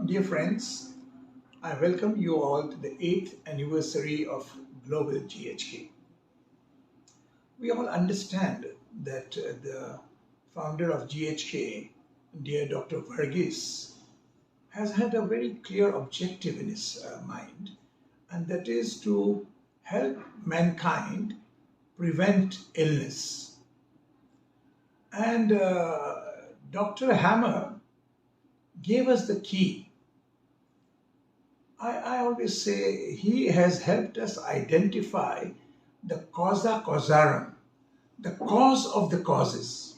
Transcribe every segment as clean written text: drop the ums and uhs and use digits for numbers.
Dear friends, I welcome you all to the 8th anniversary of Global GHK. We all understand that the founder of GHK, dear Dr. Varghese, has had a very clear objective in his mind, and that is to help mankind prevent illness. And Dr. Hammer gave us the key. I always say he has helped us identify the causa causarum, the cause of the causes.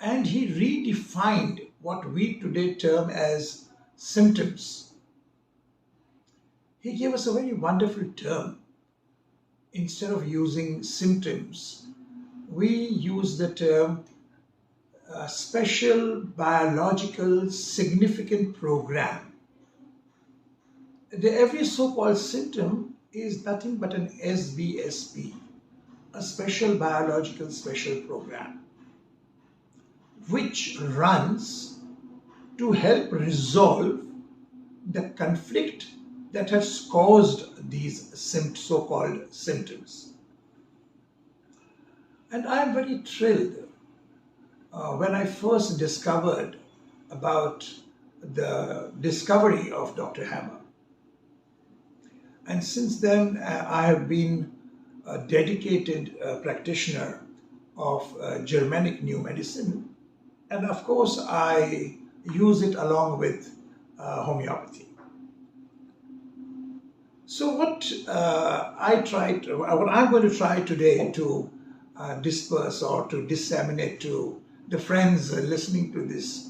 And he redefined what we today term as symptoms. He gave us a very wonderful term. Instead of using symptoms, we use the term special biological significant program. Every so-called symptom is nothing but an SBSP, a special biological special program, which runs to help resolve the conflict that has caused these so-called symptoms. And I am very thrilled when I first discovered about the discovery of Dr. Hammer. And since then, I have been a dedicated practitioner of Germanic New Medicine. And of course, I use it along with homeopathy. So what I'm going to try today to disperse or to disseminate to the friends listening to this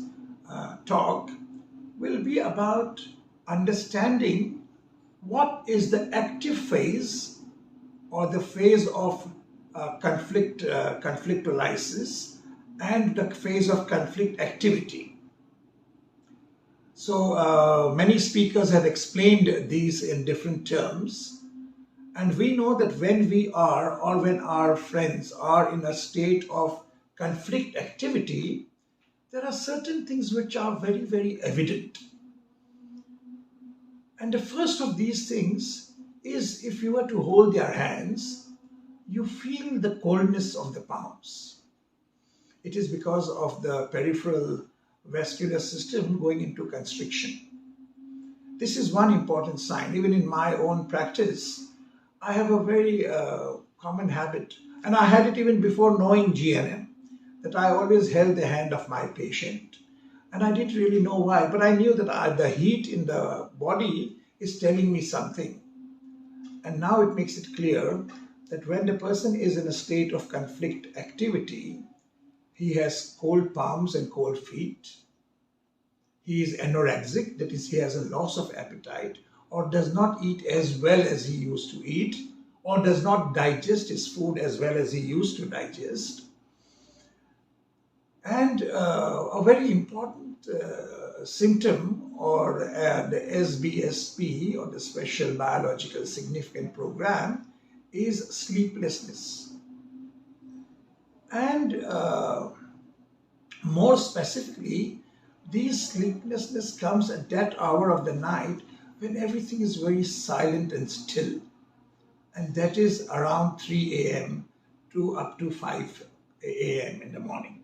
talk will be about understanding what is the active phase or the phase of conflictualisis and the phase of conflict activity. So many speakers have explained these in different terms, and we know that when we are or when our friends are in a state of conflict activity, there are certain things which are very, very evident. And the first of these things is if you were to hold their hands, you feel the coldness of the palms. It is because of the peripheral vascular system going into constriction. This is one important sign. Even in my own practice, I have a very common habit, and I had it even before knowing GNM, that I always held the hand of my patient. And I didn't really know why, but I knew that the heat in the body is telling me something. And now it makes it clear that when the person is in a state of conflict activity, he has cold palms and cold feet. He is anorexic, that is, he has a loss of appetite, or does not eat as well as he used to eat, or does not digest his food as well as he used to digest. And a very important symptom, or the SBSP, or the Special Biological Significant Program, is sleeplessness. And more specifically, this sleeplessness comes at that hour of the night when everything is very silent and still. And that is around 3 a.m. to up to 5 a.m. in the morning.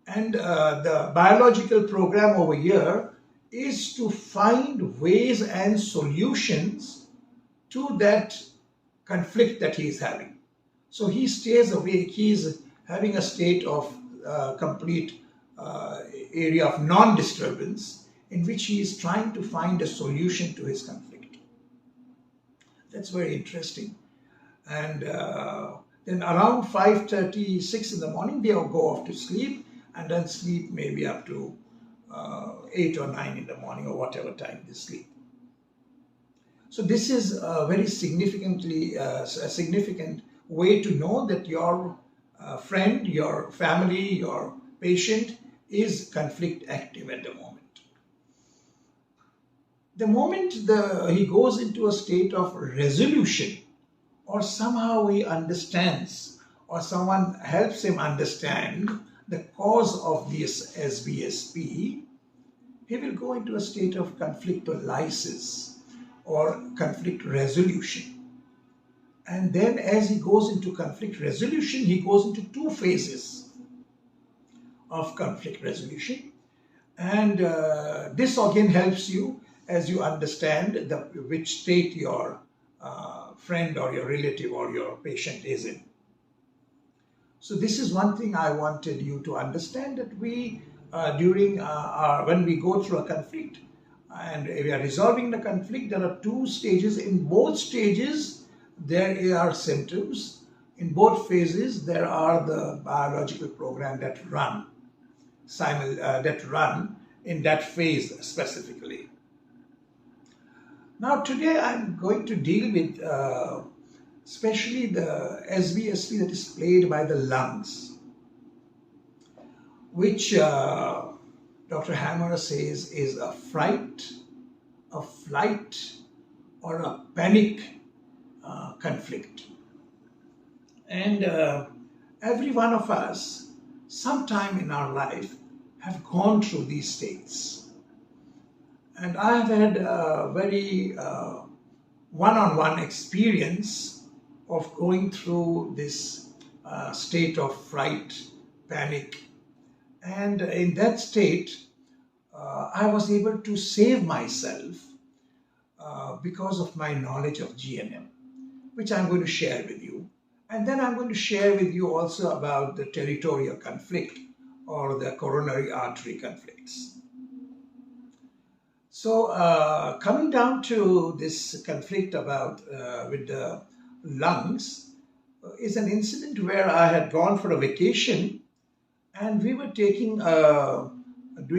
And the biological program over here is to find ways and solutions to that conflict that he is having. So he stays awake. He is having a state of complete area of non-disturbance in which he is trying to find a solution to his conflict. That's very interesting. And then around 5:36 in the morning, they all go off to sleep, and then sleep maybe up to 8 or 9 in the morning, or whatever time they sleep. So this is a very a significant way to know that your friend, your family, your patient is conflict active at the moment. The moment he goes into a state of resolution, or somehow he understands, or someone helps him understand the cause of this SBSP, he will go into a state of conflictolysis or conflict resolution. And then as he goes into conflict resolution, he goes into two phases of conflict resolution. And this again helps you as you understand which state your friend or your relative or your patient is in. So this is one thing I wanted you to understand, that we when we go through a conflict and we are resolving the conflict, there are two stages. In both stages, there are symptoms. In both phases, there are the biological program that run in that phase specifically. Now today I'm going to deal with especially the SBSP that is played by the lungs, which Dr. Hammer says is a fright, a flight, or a panic conflict. And every one of us, sometime in our life, have gone through these states. And I have had a very one-on-one experience of going through this state of fright, panic. And in that state, I was able to save myself because of my knowledge of GNM, which I'm going to share with you. And then I'm going to share with you also about the territorial conflict or the coronary artery conflicts. So coming down to this conflict about with the lungs is an incident where I had gone for a vacation and we were doing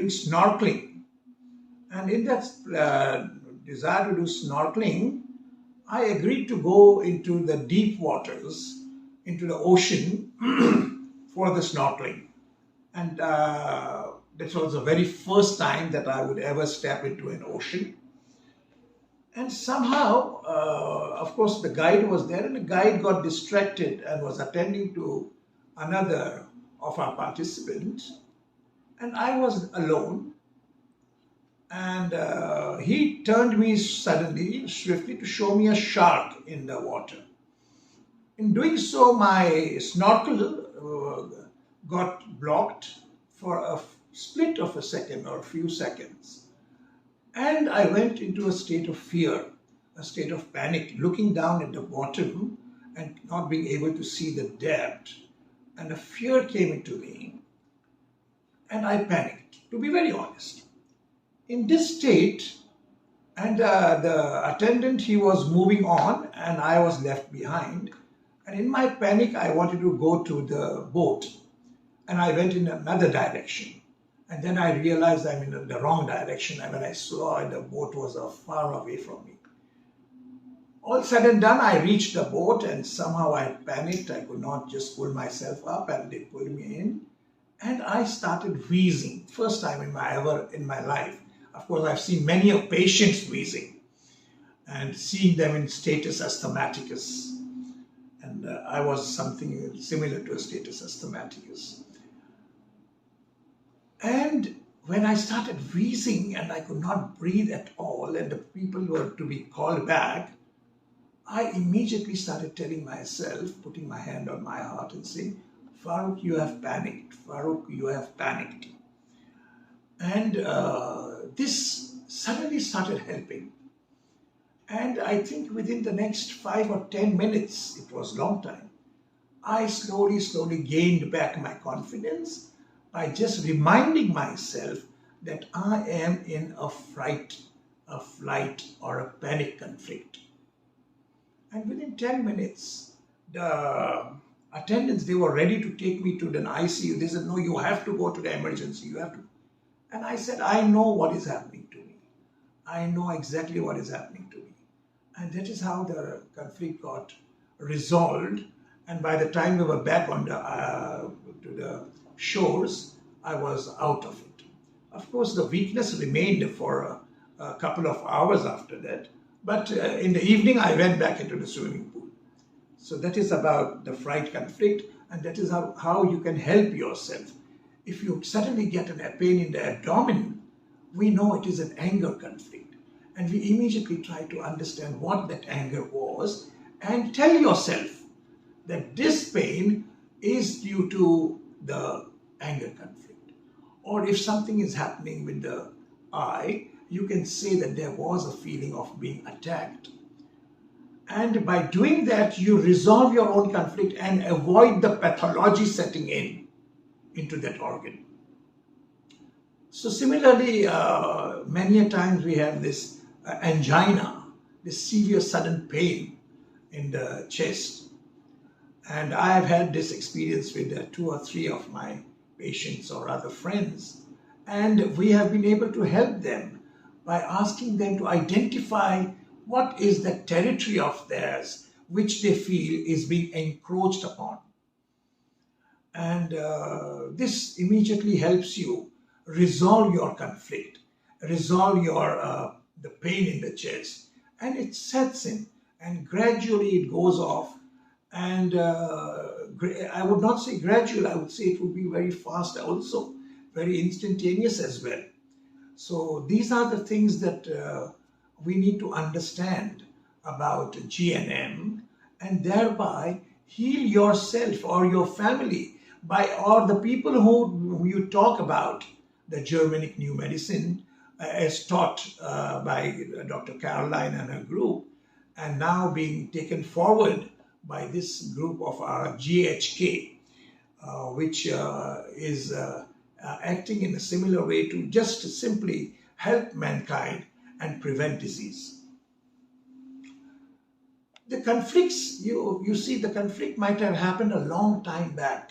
snorkeling. And in that desire to do snorkeling, I agreed to go into the deep waters, into the ocean for the snorkeling. And this was the very first time that I would ever step into an ocean. And somehow, of course, the guide was there, and the guide got distracted and was attending to another of our participants. And I was alone. And he turned me swiftly to show me a shark in the water. In doing so, my snorkel got blocked for a split of a second or a few seconds. And I went into a state of fear, a state of panic, looking down at the bottom and not being able to see the depth. And a fear came into me, and I panicked, to be very honest. In this state, and the attendant, he was moving on, and I was left behind. And in my panic, I wanted to go to the boat, and I went in another direction. And then I realized I'm in the wrong direction, and when I saw it, the boat was far away from me. All said and done, I reached the boat, and somehow I panicked. I could not just pull myself up, and they pulled me in. And I started wheezing, first time in my life. Of course, I've seen many of patients wheezing and seeing them in status asthmaticus. And I was something similar to a status asthmaticus. And when I started wheezing and I could not breathe at all, and the people were to be called back, I immediately started telling myself, putting my hand on my heart and saying, Farooq, you have panicked. Farooq, you have panicked. And this suddenly started helping. And I think within the next 5 or 10 minutes, it was a long time, I slowly gained back my confidence by just reminding myself that I am in a fright, a flight, or a panic conflict. And within 10 minutes, the attendants, they were ready to take me to an ICU. They said, no, you have to go to the emergency. You have to. And I said, I know what is happening to me. I know exactly what is happening to me. And that is how the conflict got resolved. And by the time we were back on to the shores, I was out of it. Of course, the weakness remained for a couple of hours after that. But in the evening, I went back into the swimming pool. So that is about the fright conflict, and that is how you can help yourself. If you suddenly get a pain in the abdomen, we know it is an anger conflict, and we immediately try to understand what that anger was and tell yourself that this pain is due to the anger conflict. Or if something is happening with the eye, you can say that there was a feeling of being attacked. And by doing that, you resolve your own conflict and avoid the pathology setting in into that organ. So similarly, many a times we have this angina, this severe sudden pain in the chest. And I have had this experience with two or three of my patients or other friends. And we have been able to help them by asking them to identify what is the territory of theirs which they feel is being encroached upon. And this immediately helps you resolve your conflict, resolve your the pain in the chest, and it sets in, and gradually it goes off. And I would not say gradual, I would say it would be very fast also, very instantaneous as well. So these are the things that we need to understand about GNM, and thereby heal yourself or your family or the people who you talk about the Germanic New Medicine as taught by Dr. Caroline and her group, and now being taken forward by this group of our GHK, which is acting in a similar way to just simply help mankind and prevent disease. The conflicts, you see, the conflict might have happened a long time back.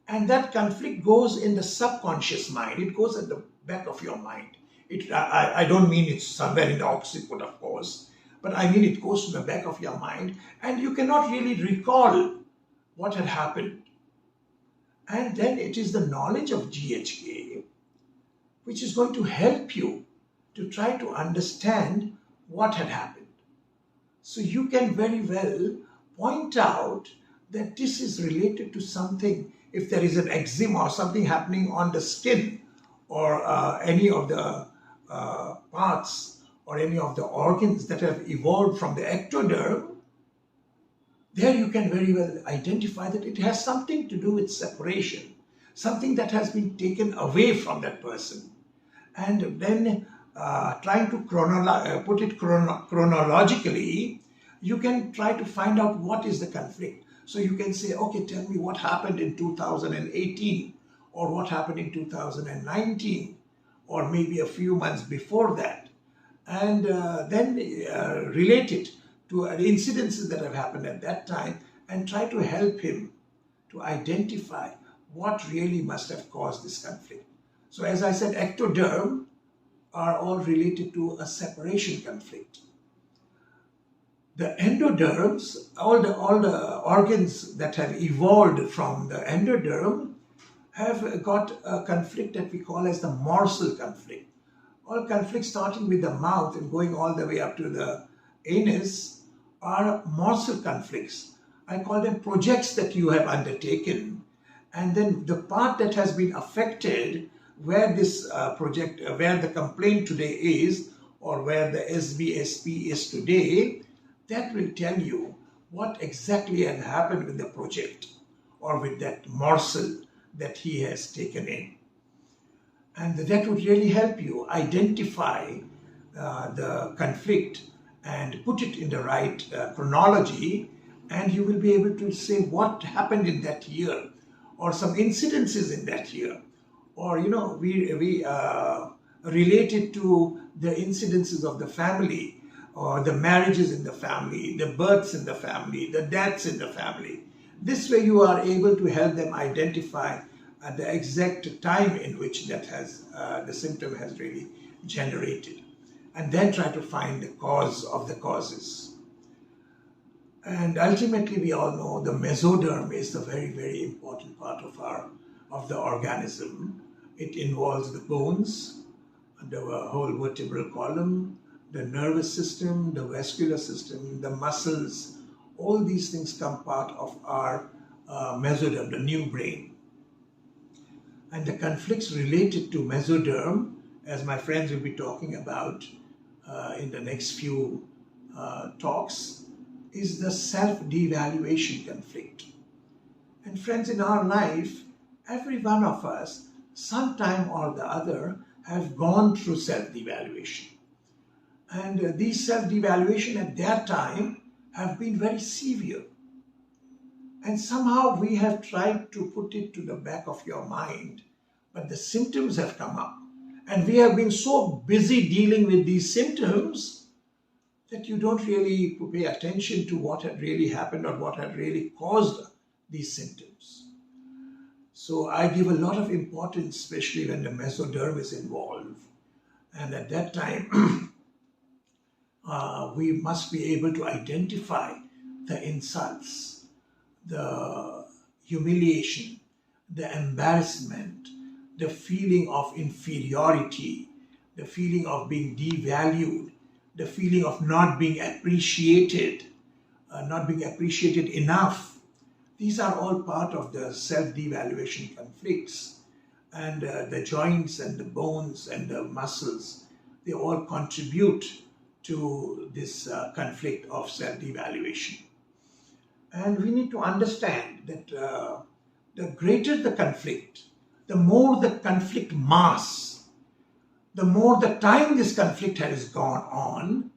And that conflict goes in the subconscious mind. It goes at the back of your mind. I don't mean it's somewhere in the occiput, of course, but I mean it goes to the back of your mind, and you cannot really recall what had happened. And then it is the knowledge of GHK which is going to help you to try to understand what had happened. So you can very well point out that this is related to something. If there is an eczema or something happening on the skin or any of the parts or any of the organs that have evolved from the ectoderm, there you can very well identify that it has something to do with separation, something that has been taken away from that person. And then trying to put it chronologically, you can try to find out what is the conflict. So you can say, okay, tell me what happened in 2018 or what happened in 2019 or maybe a few months before that, and then relate it to incidences that have happened at that time and try to help him to identify what really must have caused this conflict. So as I said, ectoderm are all related to a separation conflict. The endoderms, all the organs that have evolved from the endoderm have got a conflict that we call as the morsel conflict. All conflicts starting with the mouth and going all the way up to the anus are morsel conflicts. I call them projects that you have undertaken, and then the part that has been affected where this where the complaint today is, or where the SBSP is today, that will tell you what exactly has happened with the project or with that morsel that he has taken in. And that would really help you identify the conflict and put it in the right chronology, and you will be able to say what happened in that year or some incidences in that year. Or, we relate it to the incidences of the family, or the marriages in the family, the births in the family, the deaths in the family. This way you are able to help them identify the exact time in which that has the symptom has really generated, and then try to find the cause of the causes. And ultimately, we all know the mesoderm is the very, very important part of the organism. It involves the bones, the whole vertebral column, the nervous system, the vascular system, the muscles. All these things come part of our mesoderm, the new brain. And the conflicts related to mesoderm as my friends will be talking about in the next few talks, is the self-devaluation conflict. And friends, in our life, every one of us, sometime or the other, have gone through self-devaluation. And these self-devaluation at that time have been very severe. And somehow we have tried to put it to the back of your mind, but the symptoms have come up. And we have been so busy dealing with these symptoms that you don't really pay attention to what had really happened or what had really caused these symptoms. So I give a lot of importance, especially when the mesoderm is involved. And at that time, we must be able to identify the insults, the humiliation, the embarrassment, the feeling of inferiority, the feeling of being devalued, the feeling of not being appreciated enough. These are all part of the self-devaluation conflicts. And the joints and the bones and the muscles, they all contribute to this conflict of self-devaluation. And we need to understand that the greater the conflict, the more the conflict mass, the more the time this conflict has gone on,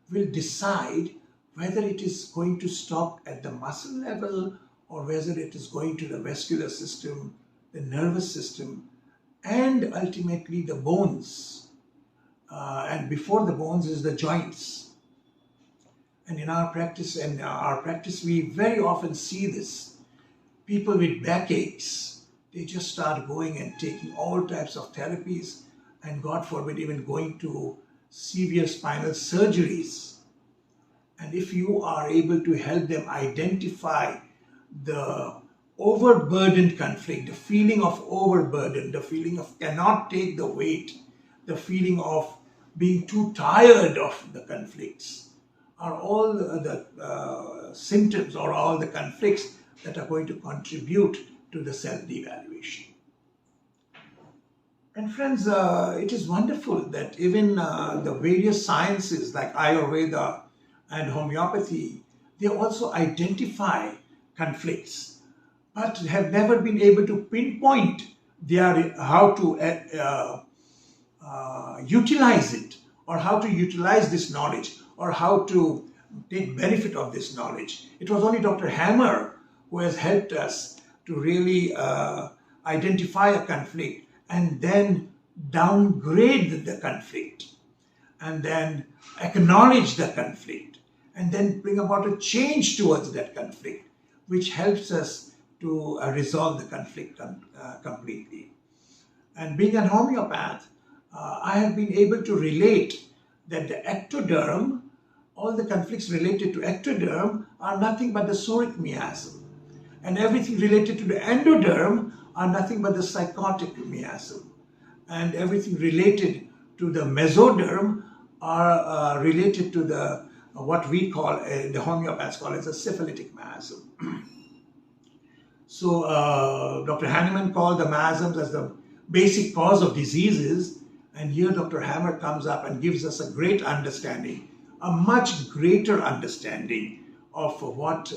will decide whether it is going to stop at the muscle level or whether it is going to the vascular system, the nervous system, and ultimately the bones. And before the bones is the joints. And in our practice, we very often see this. People with backaches, they just start going and taking all types of therapies, and God forbid, even going to severe spinal surgeries. And if you are able to help them identify the overburdened conflict, the feeling of overburden, the feeling of cannot take the weight, the feeling of being too tired of the conflicts, are all the symptoms or all the conflicts that are going to contribute to the self-devaluation. And friends, it is wonderful that even the various sciences like Ayurveda and homeopathy, they also identify conflicts, but have never been able to pinpoint how to utilize it, or how to utilize this knowledge, or how to take benefit of this knowledge. It was only Dr. Hammer who has helped us to really identify a conflict and then downgrade the conflict, and then acknowledge the conflict, and then bring about a change towards that conflict, which helps us to resolve the conflict completely. And being a homeopath, I have been able to relate that the ectoderm, all the conflicts related to ectoderm are nothing but the psoric miasm. And everything related to the endoderm are nothing but the psychotic miasm. And everything related to the mesoderm are related to the what we call, the homeopaths call as a syphilitic miasm. So Dr. Hahnemann called the miasms as the basic cause of diseases, and here Dr. Hammer comes up and gives us a great understanding, a much greater understanding of what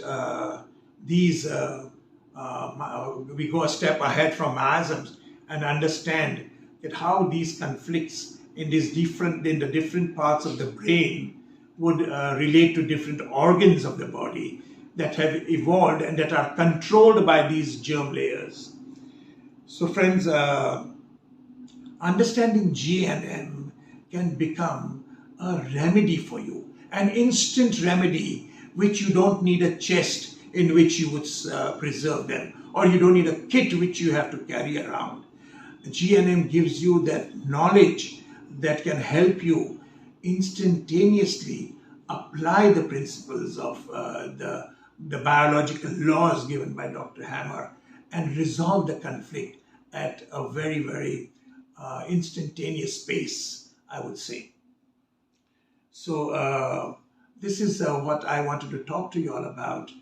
these, we go a step ahead from miasms and understand that how these conflicts in the different parts of the brain would relate to different organs of the body that have evolved and that are controlled by these germ layers. So friends, understanding GNM can become a remedy for you, an instant remedy, which you don't need a chest in which you would preserve them, or you don't need a kit which you have to carry around. GNM gives you that knowledge that can help you instantaneously apply the principles of the biological laws given by Dr. Hammer and resolve the conflict at a very, very instantaneous pace, I would say. So this is what I wanted to talk to you all about,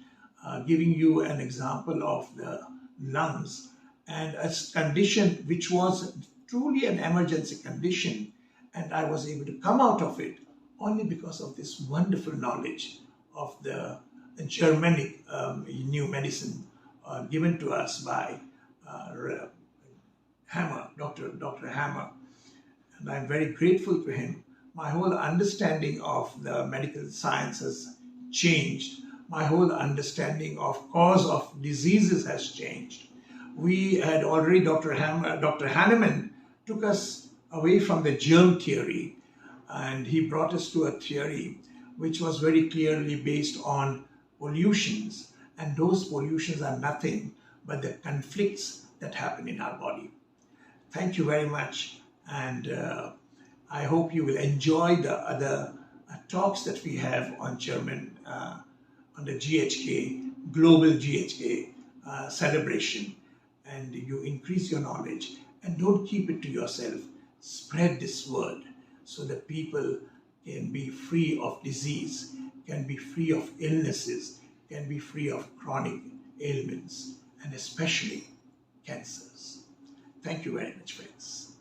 giving you an example of the lungs and a condition which was truly an emergency condition, and I was able to come out of it only because of this wonderful knowledge of the Germanic new medicine given to us by Hammer, Dr. Hammer, and I'm very grateful to him. My whole understanding of the medical science has changed. My whole understanding of cause of diseases has changed. We had already, Dr. Hahnemann took us away from the germ theory, and he brought us to a theory which was very clearly based on pollutions, and those pollutions are nothing but the conflicts that happen in our body. Thank you very much, and I hope you will enjoy the other talks that we have on German, on the GHK, global GHK celebration, and you increase your knowledge, and don't keep it to yourself. Spread this word so that people can be free of disease, can be free of illnesses, can be free of chronic ailments, and especially cancers. Thank you very much, friends.